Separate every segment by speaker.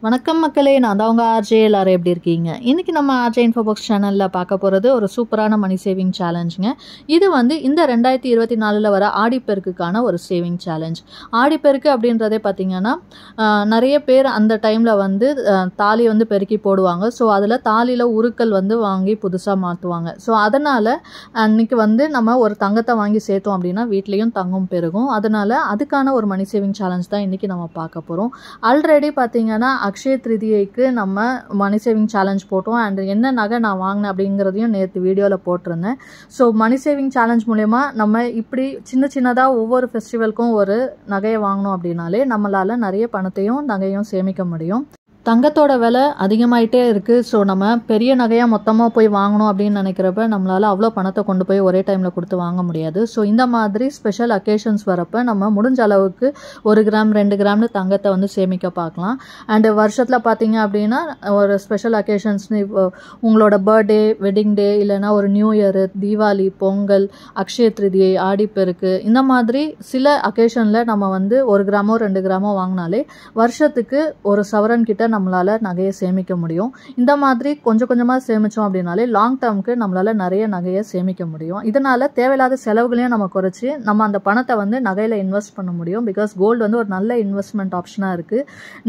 Speaker 1: வணக்கம் மக்களே, நான் தான் உங்கள் ஆர்ஜே. எல்லாரும் எப்படி இருக்கீங்க? இன்றைக்கி நம்ம ஆர்ஜே இன்ஃபோபாக்ஸ் சேனலில் பார்க்க போகிறது ஒரு சூப்பரான மணி சேவிங் சேலஞ்சுங்க. இது இந்த 2024 வர ஆடிப்பெருக்குக்கான ஒரு சேவிங் சேலஞ்ச். ஆடிப்பெருக்கு அப்படின்றதே பார்த்திங்கன்னா நிறைய பேர் அந்த டைமில் தாலி பெருக்கி போடுவாங்க. ஸோ அதில் தாலியில் உருக்கள் வாங்கி புதுசாக மாற்றுவாங்க. ஸோ அதனால் அன்றைக்கி நம்ம ஒரு தங்கத்தை வாங்கி சேர்த்தோம் அப்படின்னா வீட்லேயும் தங்கம் பெருகும். அதனால் அதுக்கான ஒரு மணி சேவிங் சேலஞ்ச் தான் இன்றைக்கி நம்ம பார்க்க போகிறோம். ஆல்ரெடி பார்த்திங்கன்னா அக்ஷய திருதியைக்கு நம்ம மணி சேவிங் சேலஞ்ச் போட்டோம். அண்ட் என்ன நகை நான் வாங்கினேன் அப்படிங்கிறதையும் நேற்று வீடியோவில் போட்டிருந்தேன். ஸோ மணி சேவிங் சேலஞ்ச் மூலயமா நம்ம இப்படி சின்னதாக ஒவ்வொரு ஃபெஸ்டிவலுக்கும் ஒரு நகையை வாங்கினோம் அப்படின்னாலே நம்மளால் நிறைய பணத்தையும் நகையும் சேமிக்க முடியும். தங்கத்தோட விலை அதிகமாகிட்டே இருக்குது. ஸோ நம்ம பெரிய நகையாக மொத்தமாக போய் வாங்கணும் அப்படின்னு நினைக்கிறப்ப நம்மளால் அவ்வளோ பணத்தை கொண்டு போய் ஒரே டைமில் கொடுத்து வாங்க முடியாது. ஸோ இந்த மாதிரி ஸ்பெஷல் அக்கேஷன்ஸ் வரப்போ நம்ம முடிஞ்ச அளவுக்கு 1 கிராம் 2 கிராம்னு தங்கத்தை சேமிக்க பார்க்கலாம். அண்டு வருஷத்தில் பார்த்தீங்க அப்படின்னா ஒரு ஸ்பெஷல் அக்கேஷன்ஸ் உங்களோட பர்த்டே, வெட்டிங் டே, இல்லைனா ஒரு நியூ இயரு, தீபாவளி, பொங்கல், அக்ஷய திருதியை, ஆடிப்பெருக்கு, இந்த மாதிரி சில அக்கேஷனில் நம்ம 1 கிராமோ 2 கிராமோ வாங்கினாலே வருஷத்துக்கு ஒரு சவரன் கிட்ட நம்மளால நகையை சேமிக்க முடியும். இந்த மாதிரி கொஞ்சம் கொஞ்சமாக சேமித்தோம் அப்படின்னாலே லாங் டேர்முக்கு நம்மளால நிறைய நகையை சேமிக்க முடியும். இதனால தேவையில்லாத செலவுகளையும் நம்ம குறைச்சி நம்ம அந்த பணத்தை நகையில் இன்வெஸ்ட் பண்ண முடியும். பிகாஸ் கோல்டு ஒரு நல்ல இன்வெஸ்ட்மெண்ட் ஆப்ஷனாக இருக்குது.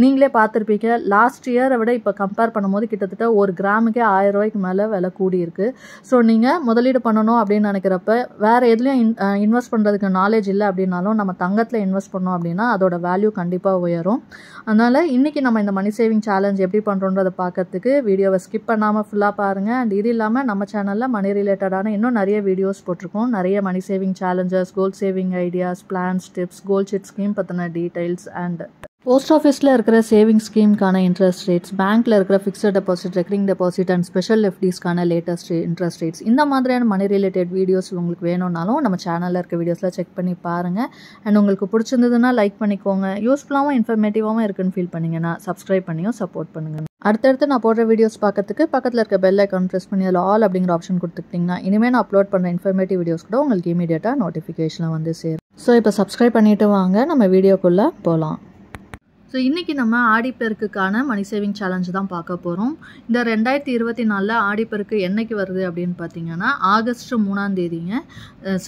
Speaker 1: நீங்களே பார்த்துருப்பீங்க, லாஸ்ட் இயரை விட இப்போ கம்பேர் பண்ணும்போது கிட்டத்தட்ட 1 கிராமுக்கே 1000 ரூபாய்க்கு மேலே விலை கூடியிருக்கு. ஸோ நீங்கள் முதலீடு பண்ணணும் அப்படின்னு நினைக்கிறப்ப வேறு எதுலையும் இன்வெஸ்ட் பண்ணுறதுக்கு நாலேஜ் இல்லை அப்படின்னாலும் நம்ம தங்கத்தில் இன்வெஸ்ட் பண்ணோம் அப்படின்னா அதோட வேல்யூ கண்டிப்பாக உயரும். அதனால் இன்றைக்கி நம்ம இந்த மணி சேவிங் சேலஞ்ச் எப்படி பண்ணுறோன்றதை பார்க்கறதுக்கு வீடியோவை ஸ்கிப் பண்ணாமல் ஃபுல்லாக பாருங்கள். அண்ட் இது இல்லாமல் நம்ம சேனலில் மணி ரிலேட்டடான இன்னும் நிறைய வீடியோஸ் போட்டிருக்கோம். நிறைய money saving challenges, gold saving ideas, plans, tips, gold sheet scheme பற்றின டீட்டெயில்ஸ், அண்ட் போஸ்ட் ஆஃபீஸில் இருக்கிற சேவிங் ஸ்கீம்க்கான இன்ட்ரெஸ்ட் ரேட்ஸ், பேங்க்கில் இருக்கிற fixed deposit, recurring deposit and special எஃப்டிஸ்க்கான லேட்டஸ்ட் இன்ட்ரெஸ்ட் ரேட்ஸ், இந்த மாதிரியான மணி ரிலேட்டட் வீடியோஸ் உங்களுக்கு வேணும்னாலும் நம்ம சேனலில் இருக்க வீடியோஸில் செக் பண்ணி பாருங்கள். அண்ட் உங்களுக்கு பிடிச்சிருந்ததுன்னா லைக் பண்ணிக்கோங்க. யூஸ்ஃபுல்லாகவும் இன்ஃபர்மேட்டிவாகவும் இருக்குன்னு ஃபீல் பண்ணிங்கன்னா சப்ஸ்கிரைப் பண்ணியும் சப்போர்ட் பண்ணுங்கள். அடுத்தடுத்து நான் போடுற வீடியோஸ் பார்க்கறதுக்கு பக்கத்தில் இருக்க பெல் ஐக்கான் ப்ரெஸ் பண்ணி அதில் ஆல் அப்படிங்கிற ஆப்ஷன் கொடுத்துக்கிட்டிங்கன்னா இனிமேல் நான் அப்லோட் பண்ணுற இன்ஃபர்மேட்டிவ் வீடியோஸ் கூட உங்களுக்கு இமீடியட்டாக நோட்டிஃபிகேஷனில் சேரும். ஸோ இப்போ சப்ஸ்கிரைப் பண்ணிவிட்டு வாங்க நம்ம வீடியோக்குள்ளே போகலாம். ஸோ இன்றைக்கி நம்ம ஆடிப்பெருக்குக்கான மணி சேவிங் சேலஞ்சு தான் பார்க்க போகிறோம். இந்த 2024 ஆடிப்பெருக்கு என்னைக்கு வருது அப்படின்னு பார்த்தீங்கன்னா ஆகஸ்ட் 3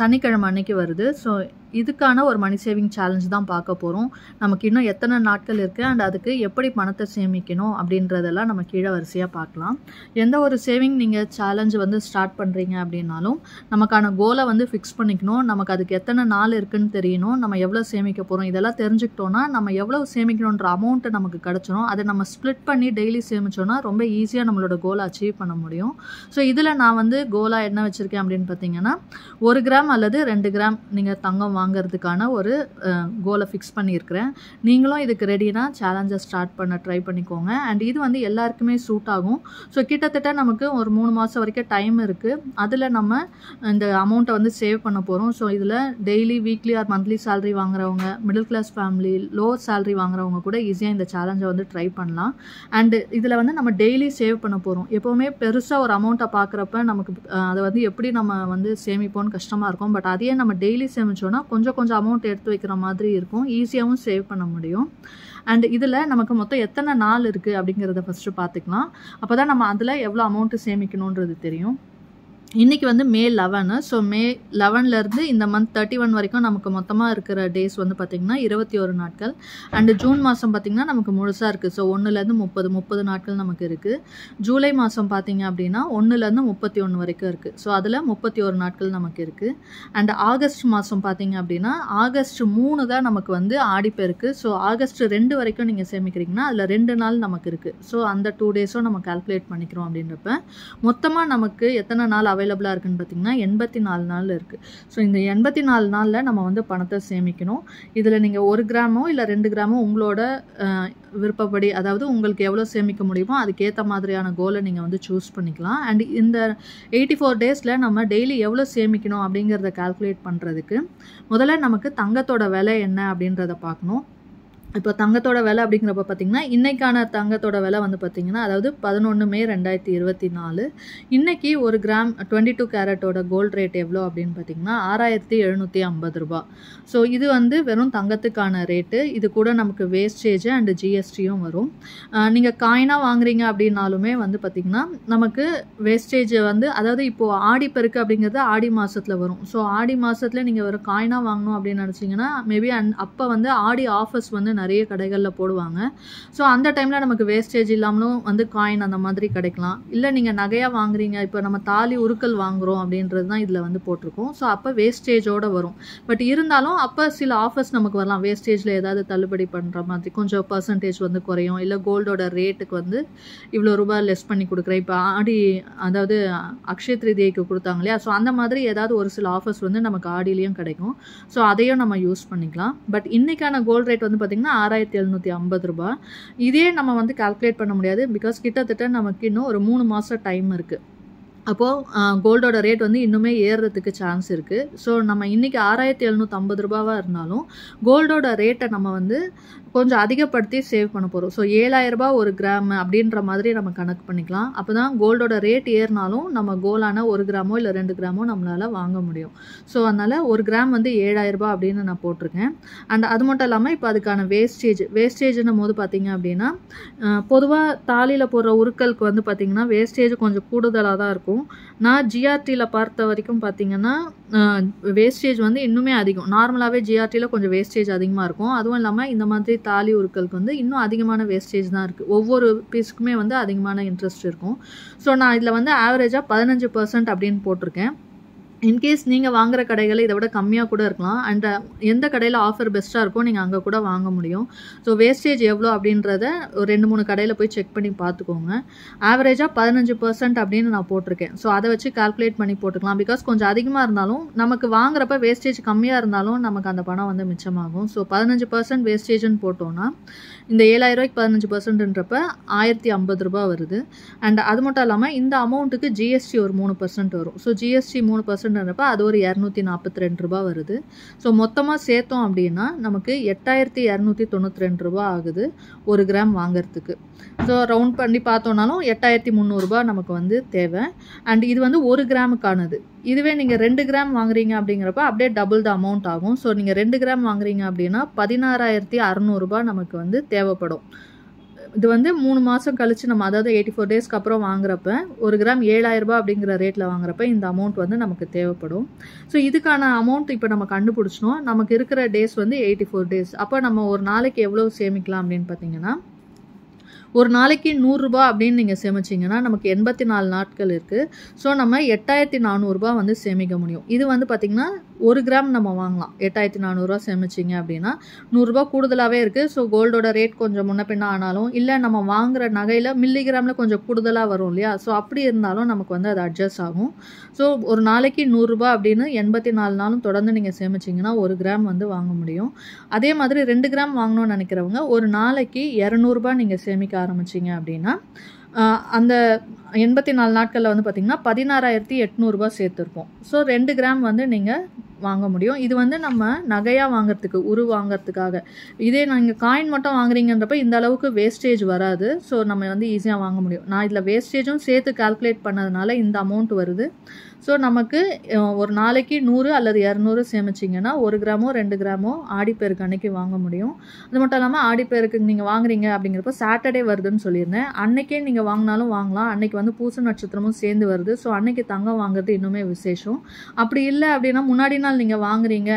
Speaker 1: சனிக்கிழமை அன்னைக்கு வருது. ஸோ இதுக்கான ஒரு மணி சேவிங் சேலஞ்ச் தான் பார்க்க போகிறோம். நமக்கு இன்னும் எத்தனை நாட்கள் இருக்குது அண்ட் அதுக்கு எப்படி பணத்தை சேமிக்கணும் அப்படின்றதெல்லாம் நம்ம கீழே வரிசையாக பார்க்கலாம். எந்த ஒரு சேவிங் நீங்கள் சேலஞ்சு ஸ்டார்ட் பண்ணுறீங்க அப்படின்னாலும் நமக்கான கோலை ஃபிக்ஸ் பண்ணிக்கணும். நமக்கு அதுக்கு எத்தனை நாள் இருக்குதுன்னு தெரியணும். நம்ம எவ்வளோ சேமிக்க போகிறோம் இதெல்லாம் தெரிஞ்சுக்கிட்டோன்னா நம்ம எவ்வளோ சேமிக்கணுன்ற அமௌண்ட்டு நமக்கு கிடச்சிடும். அதை நம்ம ஸ்ப்ளிட் பண்ணி டெய்லி சேமித்தோன்னா ரொம்ப ஈஸியாக நம்மளோட கோலை அச்சீவ் பண்ண முடியும். ஸோ இதில் நான் கோலாக என்ன வச்சுருக்கேன் அப்படின்னு பார்த்தீங்கன்னா 1 கிராம் அல்லது 2 கிராம் நீங்கள் தங்கம் வாங்கிறதுக்கான ஒரு கோலை ஃபிக்ஸ் பண்ணியிருக்கிறேன். நீங்களும் இதுக்கு ரெடினா சேலஞ்சை ஸ்டார்ட் பண்ண ட்ரை பண்ணிக்கோங்க. அண்ட் இது எல்லாருக்குமே சூட் ஆகும். ஸோ கிட்டத்தட்ட நமக்கு ஒரு 3 மாதம் வரைக்கும் டைம் இருக்குது. அதில் நம்ம இந்த அமௌண்ட்டை சேவ் பண்ண போகிறோம். ஸோ இதில் daily, weekly or monthly salary வாங்குறவங்க, middle class family, lower salary வாங்குறவங்க கூட ஈஸியாக இந்த சேலஞ்சை ட்ரை பண்ணலாம். அண்டு இதில் நம்ம டெய்லி சேவ் பண்ண போகிறோம். எப்போவுமே பெருசாக ஒரு அமௌண்ட்டை பார்க்குறப்ப நமக்கு அதை எப்படி நம்ம சேமிப்போன்னு கஷ்டமாக இருக்கும். பட் அதையே நம்ம டெய்லி சேமிச்சோன்னா கொஞ்சம் அமௌண்ட் எடுத்து வைக்கிற மாதிரி இருக்கும். ஈஸியாகவும் சேவ் பண்ண முடியும். அண்ட் இதில் நமக்கு மொத்தம் எத்தனை நாள் இருக்குது அப்படிங்கிறத ஃபஸ்ட்டு பார்த்துக்கலாம். அப்போ தான் நம்ம அதில் எவ்வளோ அமௌண்ட்டு சேமிக்கணுன்றது தெரியும். இன்றைக்கி மே 11. ஸோ மே 11லேருந்து இந்த மந்த் 31 வரைக்கும் நமக்கு மொத்தமாக இருக்கிற டேஸ் பார்த்திங்கன்னா 21 நாட்கள். அண்டு ஜூன் மாதம் பார்த்திங்கன்னா நமக்கு முழுசாக இருக்குது. ஸோ 1லேருந்து 30 நாட்கள் நமக்கு இருக்குது. ஜூலை மாதம் பார்த்திங்க அப்படின்னா 1லேருந்து 31 வரைக்கும் இருக்குது. ஸோ அதில் 31 நாட்கள் நமக்கு இருக்குது. அண்ட் ஆகஸ்ட் மாதம் பார்த்திங்க அப்படின்னா ஆகஸ்ட் 3 தான் நமக்கு ஆடிப்பெருக்கு. ஸோ ஆகஸ்ட் 2 வரைக்கும் நீங்கள் சேமிக்கிறீங்கன்னா அதில் 2 நாள் நமக்கு இருக்குது. ஸோ அந்த 2 டேஸும் நம்ம கால்குலேட் பண்ணிக்கிறோம். அப்படின்றப்ப மொத்தமாக நமக்கு எத்தனை நாள் அவைலபிளாக இருக்குன்னு பார்த்தீங்கன்னா 84 நாள் இருக்குது. ஸோ இந்த 84 நாளில் நம்ம பணத்தை சேமிக்கணும். இதில் நீங்கள் 1 கிராமோ இல்லை 2 கிராமோ உங்களோட விருப்பப்படி, அதாவது உங்களுக்கு எவ்வளோ சேமிக்க முடியுமோ அதுக்கேற்ற மாதிரியான கோலை நீங்கள் சூஸ் பண்ணிக்கலாம். அண்ட் இந்த 84 டேஸில் நம்ம டெய்லி எவ்வளோ சேமிக்கணும் அப்படிங்கிறத கால்குலேட் பண்ணுறதுக்கு முதல்ல நமக்கு தங்கத்தோட விலை என்ன அப்படின்றத பார்க்கணும். இப்போ தங்கத்தோட விலை அப்படிங்கிறப்ப பார்த்தீங்கன்னா இன்றைக்கான தங்கத்தோட விலை வந்து பார்த்தீங்கன்னா அதாவது 11 மே 2024 இன்றைக்கி ஒரு கிராம் 22 கேரட்டோட கோல்டு ரேட் எவ்வளோ அப்படின்னு பார்த்தீங்கன்னா 6750 ரூபா. ஸோ இது வந்து வெறும் தங்கத்துக்கான ரேட்டு. இது கூட நமக்கு வேஸ்டேஜ் அண்டு ஜிஎஸ்டியும் வரும். நீங்கள் காயினாக வாங்குறீங்க அப்படின்னாலுமே வந்து பார்த்திங்கன்னா நமக்கு வேஸ்டேஜ் வந்து அதாவது இப்போது ஆடிப்பெருக்கு அப்படிங்கிறது ஆடி மாதத்தில் வரும். ஸோ ஆடி மாதத்தில் நீங்கள் ஒரு காயினாக வாங்கணும் அப்படின்னு நினச்சிங்கன்னா மேபி அப்போ வந்து ஆடி ஆஃபர்ஸ் வந்து நிறைய கடைகளில் போடுவாங்க. ஸோ அந்த டைமில் நமக்கு வேஸ்டேஜ் இல்லாமலும் வந்து காயின் அந்த மாதிரி கிடைக்கலாம். இல்லை நீங்கள் நகையாக வாங்குறீங்க, இப்போ நம்ம தாலி உருக்கல் வாங்குகிறோம் அப்படின்றது தான் இதில் வந்து போட்டிருக்கோம். ஸோ அப்போ வேஸ்டேஜோடு வரும். பட் இருந்தாலும் அப்போ சில ஆஃபர்ஸ் நமக்கு வரலாம். வேஸ்டேஜில் ஏதாவது தள்ளுபடி பண்ணுற மாதிரி கொஞ்சம் பர்சன்டேஜ் வந்து குறையும். இல்லை கோல்டோட ரேட்டுக்கு வந்து இவ்வளோ ரூபாய் லெஸ் பண்ணி கொடுக்குறேன். இப்போ ஆடி அதாவது அக்ஷய திருதியைக்கு கொடுத்தாங்க இல்லையா, ஸோ அந்த மாதிரி ஏதாவது ஒரு சில ஆஃபர்ஸ் வந்து நமக்கு ஆடிலையும் கிடைக்கும். ஸோ அதையும் நம்ம யூஸ் பண்ணிக்கலாம். பட் இன்றைக்கான கோல்டு ரேட் வந்து பார்த்திங்கன்னா 6750 ரூபாய். இதே நம்ம வந்து கால்குலேட் பண்ண முடியாது. பிகாஸ் கிட்டத்தட்ட நமக்கு இன்னும் ஒரு 3 மாதம் டைம் இருக்குது. அப்போது கோல்டோட ரேட் வந்து இன்னுமே ஏறுறதுக்கு சான்ஸ் இருக்குது. ஸோ நம்ம இன்றைக்கி 6750 ரூபாவாக இருந்தாலும் கோல்டோட ரேட்டை நம்ம வந்து கொஞ்சம் அதிகப்படுத்தி சேவ் பண்ண போகிறோம். ஸோ 7000 ரூபாய் ஒரு கிராம் அப்படின்ற மாதிரி நம்ம கணக்கு பண்ணிக்கலாம். அப்போ தான் கோல்டோட ரேட் ஏறினாலும் நம்ம கோலான 1 கிராமோ இல்லை 2 கிராமோ நம்மளால் வாங்க முடியும். ஸோ அதனால் 1 கிராம் வந்து 7000 ரூபாய் அப்படின்னு நான் போட்டிருக்கேன். அண்ட் அது மட்டும் இல்லாமல் இப்போ அதுக்கான வேஸ்டேஜ்னும் போது பார்த்திங்க அப்படின்னா பொதுவாக தாலியில் போடுற உருக்களுக்கு வந்து பார்த்திங்கன்னா வேஸ்டேஜ் கொஞ்சம் கூடுதலாக தான் இருக்கும். நான் ஜிஆர்டியில் பார்த்த வரைக்கும் பார்த்திங்கன்னா வேஸ்டேஜ் வந்து இன்னுமே அதிகம். நார்மலாகவே ஜிஆர்டியில் கொஞ்சம் வேஸ்டேஜ் அதிகமாக இருக்கும். அதுவும் இல்லாமல் இந்த மாதிரி தாலி உருக்களுக்கு வந்து இன்னும் அதிகமான வேஸ்டேஜ் தான் இருக்குது. ஒவ்வொரு பீஸுக்குமே வந்து அதிகமான இன்ட்ரெஸ்ட் இருக்கும். ஸோ நான் இதில் வந்து ஆவரேஜாக 15% அப்படின்னு போட்டிருக்கேன். இன்கேஸ் நீங்கள் வாங்குகிற கடைகளில் இதை விட கம்மியாக கூட இருக்கலாம். அண்ட் எந்த கடையில் ஆஃபர் பெஸ்ட்டாக இருக்கோ நீங்கள் அங்கே கூட வாங்க முடியும். ஸோ வேஸ்டேஜ் எவ்வளோ அப்படின்றத ஒரு 2-3 கடையில் போய் செக் பண்ணி பார்த்துக்கோங்க. ஆவரேஜாக 15% அப்படின்னு நான் போட்டிருக்கேன். ஸோ அதை வச்சு கால்குலேட் பண்ணி போட்டுக்கலாம். பிகாஸ் கொஞ்சம் அதிகமாக இருந்தாலும் நமக்கு வாங்குறப்ப வேஸ்டேஜ் கம்மியாக இருந்தாலும் நமக்கு அந்த பணம் வந்து மிச்சமாகும். ஸோ 15% வேஸ்டேஜ்னு போட்டோன்னா இந்த 7000 ரூபாய்க்கு 15%ன்றப்ப 1050 ரூபாய் வருது. அண்ட் அது மட்டும் இல்லாமல் இந்த அமௌண்ட்டுக்கு ஜிஎஸ்டி ஒரு 3% வரும். ஸோ ஜிஎஸ்டி 3%ன்றப்ப அது ஒரு 242 ரூபாய் வருது. ஸோ மொத்தமாக சேர்த்தோம் அப்படின்னா நமக்கு 8292 ரூபாய் ஆகுது 1 கிராம் வாங்கிறதுக்கு. ஸோ ரவுண்ட் பண்ணி பார்த்தோன்னாலும் 8300 ரூபாய் நமக்கு வந்து தேவை. அண்ட் இது வந்து 1 கிராமுக்கானது. இதுவே நீங்கள் 2 கிராம் வாங்குறீங்க அப்படிங்கிறப்ப அப்படியே டபுள் த அமௌண்ட் ஆகும். ஸோ நீங்கள் 2 கிராம் வாங்குறீங்க அப்படின்னா 16600 ரூபாய் நமக்கு வந்து தேவைப்படும். இது வந்து 3 மாதம் கழித்து நம்ம அதாவது 84 டேஸ்க்கு அப்புறம் வாங்குறப்ப 1 கிராம் 7000 ரூபாய் அப்படிங்கிற ரேட்டில் வாங்குறப்ப இந்த அமௌண்ட் வந்து நமக்கு தேவைப்படும். ஸோ இதுக்கான அமௌண்ட் இப்போ நம்ம கண்டுபிடிச்சோம். நமக்கு இருக்கிற டேஸ் வந்து 84 டேஸ். அப்போ நம்ம ஒரு நாளைக்கு எவ்வளோ சேமிக்கலாம் அப்படின்னு பார்த்தீங்கன்னா ஒரு நாளைக்கு 100 ரூபாய் அப்படின்னு நீங்கள் சேமிச்சிங்கன்னா நமக்கு 84 நாட்கள் இருக்குது. ஸோ நம்ம 8400 ரூபாய் வந்து சேமிக்க முடியும். இது வந்து பார்த்திங்கன்னா 1 கிராம் நம்ம வாங்கலாம். 8400 ரூபாய் சேமிச்சிங்க அப்படின்னா 100 ரூபாய் கூடுதலாகவே இருக்குது. ஸோ கோல்டோட ரேட் கொஞ்சம் முன்ன பின்ன ஆனாலும் இல்லை நம்ம வாங்குகிற நகையில் மில்லிகிராமில் கொஞ்சம் கூடுதலாக வரும் இல்லையா, ஸோ அப்படி இருந்தாலும் நமக்கு வந்து அது அட்ஜஸ்ட் ஆகும். ஸோ ஒரு நாளைக்கு 100 ரூபாய் அப்படின்னு 84 நாளும் தொடர்ந்து நீங்கள் சேமிச்சிங்கன்னா 1 கிராம் வந்து வாங்க முடியும். அதே மாதிரி 2 கிராம் வாங்கணும்னு நினைக்கிறவங்க ஒரு நாளைக்கு 200 ரூபாய் நீங்கள் சேமிக்க ஆரம்பிச்சிங்க அப்படின்னா அந்த 84 நாட்களில் வந்து பார்த்திங்கன்னா 16800 ரூபாய் சேர்த்துருப்போம். ஸோ 2 கிராம் வந்து நீங்கள் வாங்க முடியும். இது வந்து நம்ம நகையாக வாங்கிறதுக்கு வாங்கிறதுக்காக. இதே நீங்கள் காயின் மட்டும் வாங்குறீங்கன்றப்ப இந்த அளவுக்கு வேஸ்டேஜ் வராது. ஸோ நம்ம வந்து ஈஸியாக வாங்க முடியும். நான் இதில் வேஸ்டேஜும் சேர்த்து கால்குலேட் பண்ணதுனால இந்த அமௌண்ட் வருது. ஸோ நமக்கு ஒரு நாளைக்கு 100 அல்லது 200 சேமிச்சிங்கன்னா 1 கிராமோ 2 கிராமோ ஆடிப்பெருக்கு அன்னைக்கு வாங்க முடியும். அது மட்டும் இல்லாமல் ஆடிப்பெருக்கு நீங்கள் வாங்குறீங்க அப்படிங்கிறப்ப சாட்டர்டே வருதுன்னு சொல்லியிருந்தேன். அன்னைக்கே நீங்கள் வாங்கினாலும் வாங்கலாம். அன்னைக்கு வந்து பூச நட்சத்திரமும் சேர்ந்து வருது. ஸோ அன்னைக்கு தங்கம் வாங்குறது இன்னுமே விசேஷம். அப்படி இல்லை அப்படின்னா முன்னாடி நாள் நீங்கள் வாங்குறீங்க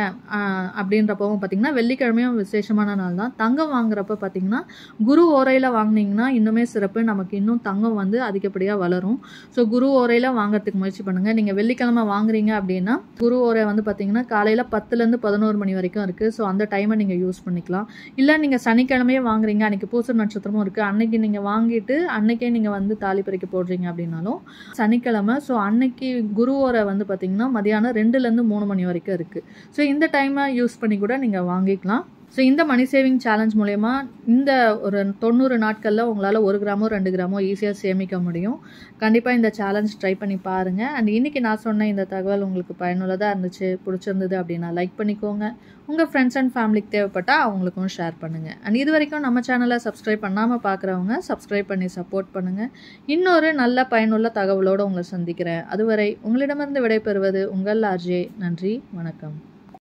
Speaker 1: அப்படின்றப்பவும் பார்த்தீங்கன்னா வெள்ளிக்கிழமையும் விசேஷமான நாள் தான். தங்கம் வாங்குறப்ப பார்த்தீங்கன்னா குரு ஓரையில் வாங்கினீங்கன்னா இன்னுமே சிறப்பு. நமக்கு இன்னும் தங்கம் வந்து அதிகப்படியாக வளரும். ஸோ குரு ஓரையில் வாங்குறதுக்கு முயற்சி பண்ணுங்கள். நீங்கள் வெள்ளிக்கிழமை வாங்குறீங்க அப்படின்னா குரு ஓரை வந்து பார்த்தீங்கன்னா காலையில் 10லேருந்து 11 மணி வரைக்கும் இருக்குது. ஸோ அந்த டைமை நீங்கள் யூஸ் பண்ணிக்கலாம். இல்லை நீங்கள் சனிக்கிழமையே வாங்குறீங்க, அன்றைக்கி பூச நட்சத்திரமும் இருக்குது, அன்னைக்கு நீங்கள் வாங்கிட்டு அன்னைக்கே நீங்கள் வந்து தாலி பறிக்க போடுறீங்க அப்படின்னாலும் சனிக்கிழமை. ஸோ அன்னைக்கு குரு ஓரை வந்து பார்த்தீங்கன்னா மதியானம் 2லேருந்து 3 மணி வரைக்கும் இருக்குது. ஸோ இந்த டைமை யூஸ் பண்ணி கூட நீங்கள் வாங்கிக்கலாம். ஸோ இந்த மணி சேவிங் சேலஞ்ச் மூலயமா இந்த ஒரு 90 நாட்களில் உங்களால் 1 கிராமோ 2 கிராமோ ஈஸியாக சேமிக்க முடியும். கண்டிப்பாக இந்த சேலஞ்ச் ட்ரை பண்ணி பாருங்கள். அண்ட் இன்றைக்கி நான் சொன்ன இந்த தகவல் உங்களுக்கு பயனுள்ளதாக இருந்துச்சு, பிடிச்சிருந்தது அப்படின்னா லைக் பண்ணிக்கோங்க. உங்கள் ஃப்ரெண்ட்ஸ் அண்ட் ஃபேமிலிக்கு தேவைப்பட்டால் அவங்களுக்கும் ஷேர் பண்ணுங்கள். அண்ட் இது வரைக்கும் நம்ம சேனலை சப்ஸ்கிரைப் பண்ணாமல் பார்க்குறவங்க சப்ஸ்கிரைப் பண்ணி சப்போர்ட் பண்ணுங்கள். இன்னொரு நல்ல பயனுள்ள தகவலோடு உங்களை சந்திக்கிறேன். அதுவரை உங்களிடமிருந்து விடைபெறுவது உங்கள் ஆர்ஜே. நன்றி, வணக்கம்.